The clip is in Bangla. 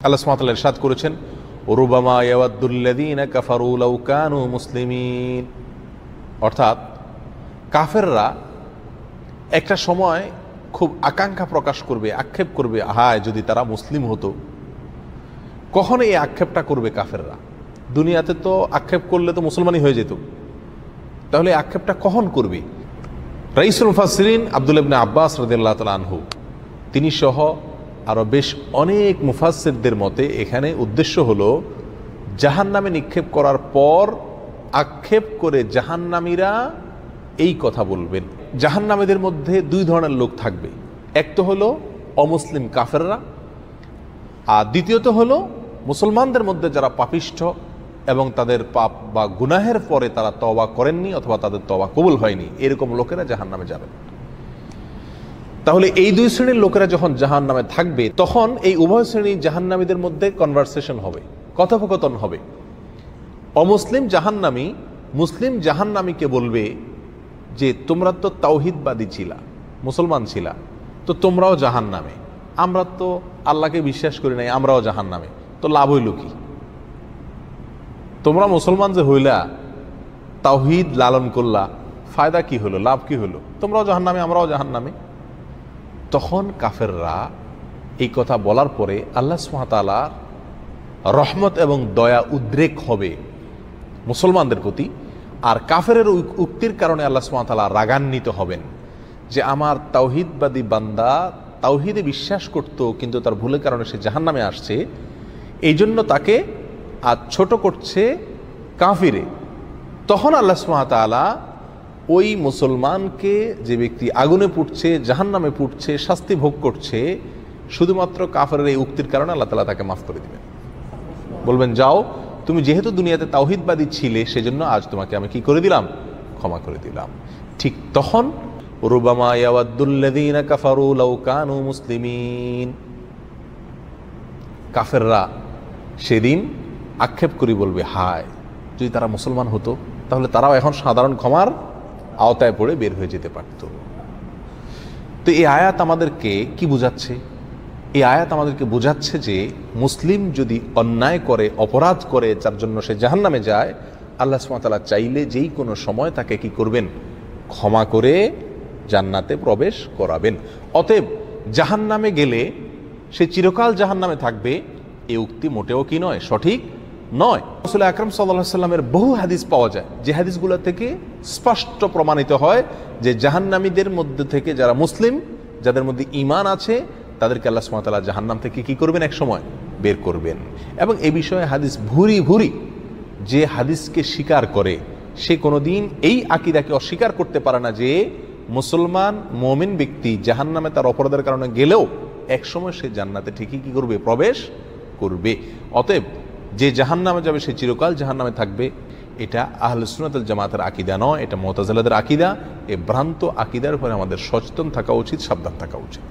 আল্লাহ সুবহানাহু ওয়া তাআলা ইরশাদ করেছেন, রুবামা ইয়াওয়াদ্দুল্লাযীনা কাফারু লাউ কানু মুসলিমিন। অর্থাৎ কাফেররা একটা সময় খুব আকাঙ্ক্ষা প্রকাশ করবে, আক্ষেপ করবে, হায় যদি তারা মুসলিম হতো। কখন এই আক্ষেপটা করবে কাফেররা? দুনিয়াতে তো আক্ষেপ করলে তো মুসলমানই হয়ে যেত, তাহলে আক্ষেপটা কখন করবে? রাইসুল মুফাসসিরিন আব্দুল্লাহ ইবনে আব্বাস রাদিয়াল্লাহু তাআলা আনহু তিনি সহ আরও বেশ অনেক মুফাসসিরদের মতে এখানে উদ্দেশ্য হলো জাহান্নামে নিক্ষেপ করার পর আক্ষেপ করে জাহান্নামীরা এই কথা বলবেন। জাহান্নামীদের মধ্যে দুই ধরনের লোক থাকবে, এক তো হলো অমুসলিম কাফেররা, আর দ্বিতীয়ত হলো মুসলমানদের মধ্যে যারা পাপিষ্ঠ এবং তাদের পাপ বা গুনাহের পরে তারা তওবা করেননি অথবা তাদের তওবা কবুল হয়নি, এরকম লোকেরা জাহান্নামে যাবেন। তাহলে এই দুই শ্রেণীর লোকেরা যখন জাহান্নামে থাকবে, তখন এই উভয় শ্রেণীর জাহান্নামীদের মধ্যে কনভারসেশন হবে, কথোপকথন হবে। অমুসলিম জাহান্নামী মুসলিম জাহান্নামীকে বলবে যে তোমরা তো তাওহীদবাদী ছিলা, মুসলমান ছিলা, তো তোমরাও জাহান্নামে, আমরা তো আল্লাহকে বিশ্বাস করি নাই, আমরাও জাহান্নামে, তো লাভ হইল কি? তোমরা মুসলমান যে হইলা, তাওহীদ লালন করলা, ফায়দা কি হলো, লাভ কি হলো? তোমরাও জাহান্নামে, আমরাও জাহান্নামে। তখন কাফেররা এই কথা বলার পরে আল্লাহ সুবহানাহু ওয়া তাআলার রহমত এবং দয়া উদ্রেক হবে মুসলমানদের প্রতি, আর কাফেরের উক্তির কারণে আল্লাহ সুবহানাহু ওয়া তাআলা রাগান্বিত হবেন যে আমার তাওহীদবাদী বান্দা তাওহীদে বিশ্বাস করত কিন্তু তার ভুলের কারণে সে জাহান্নামে আসছে, এই জন্য তাকে আজ ছোট করছে কাফিরে। তখন আল্লাহ সুবহানাহু ওয়া তাআলা ওই মুসলমানকে, যে ব্যক্তি আগুনে পুড়ছে, জাহান্নামে পুড়ছে, শাস্তি ভোগ করছে, শুধুমাত্র কাফেরের এই উক্তির কারণে আল্লাহ তাআলা তাকে মাফ করে দিবেন। বলবেন যাও, তুমি যেহেতু দুনিয়াতে তাওহীদবাদী ছিলে সেজন্য আজ তোমাকে আমি কি করে দিলাম, ক্ষমা করে দিলাম। ঠিক তখন রুবামা ইয়াওয়াদ্দুল্লাযীনা কাফারু লাউ কানু মুসলিমিন, কাফেররা সেদিন আক্ষেপ করে বলবে হায় যদি তারা মুসলমান হতো, তাহলে তারাও এখন সাধারণ ক্ষমার আওতায় পড়ে বের হয়ে যেতে পারত। তো এই আয়াত আমাদেরকে কি বোঝাচ্ছে? এই আয়াত আমাদেরকে বোঝাচ্ছে যে মুসলিম যদি অন্যায় করে, অপরাধ করে, যার জন্য সে জাহান্নামে যায়, আল্লাহ সুবহানাহু ওয়া তাআলা চাইলে যেই কোনো সময় তাকে কি করবেন, ক্ষমা করে জান্নাতে প্রবেশ করাবেন। অতএব জাহান্নামে গেলে সে চিরকাল জাহান্নামে থাকবে, এই উক্তি মোটেও কি নয়, সঠিক নয়। রাসূল আকরাম সাল্লাল্লাহু আলাইহি ওয়াসাল্লামের বহু হাদিস পাওয়া যায়, যে হাদিসগুলো থেকে স্পষ্ট প্রমাণিত হয় যে জাহান্নামীদের মধ্যে থেকে যারা মুসলিম, যাদের মধ্যে ঈমান আছে, তাদেরকে আল্লাহ সুবহানাহু ওয়া তাআলা জাহান্নাম থেকে কি করবেন, এক সময় বের করবেন। এবং এই বিষয়ে হাদিস ভুরি ভুরি, যে হাদিসকে স্বীকার করে সে কোনোদিন এই আকীদাকে অস্বীকার করতে পারে না যে মুসলমান মুমিন ব্যক্তি জাহান্নামে তার অপরাধের কারণে গেলেও একসময় সে জান্নাতে ঠিকই কি করবে, প্রবেশ করবে। অতএব যে জাহান্নামে যাবে সে চিরকাল জাহান্নামে থাকবে, এটা আহলে সুন্নাত ওয়াল জামাতের আকীদা নয়, এটা মুতাজিলাদের আকীদা। এই ভ্রান্ত আকীদার উপরে আমাদের সচেতন থাকা উচিত, সাবধান থাকা উচিত।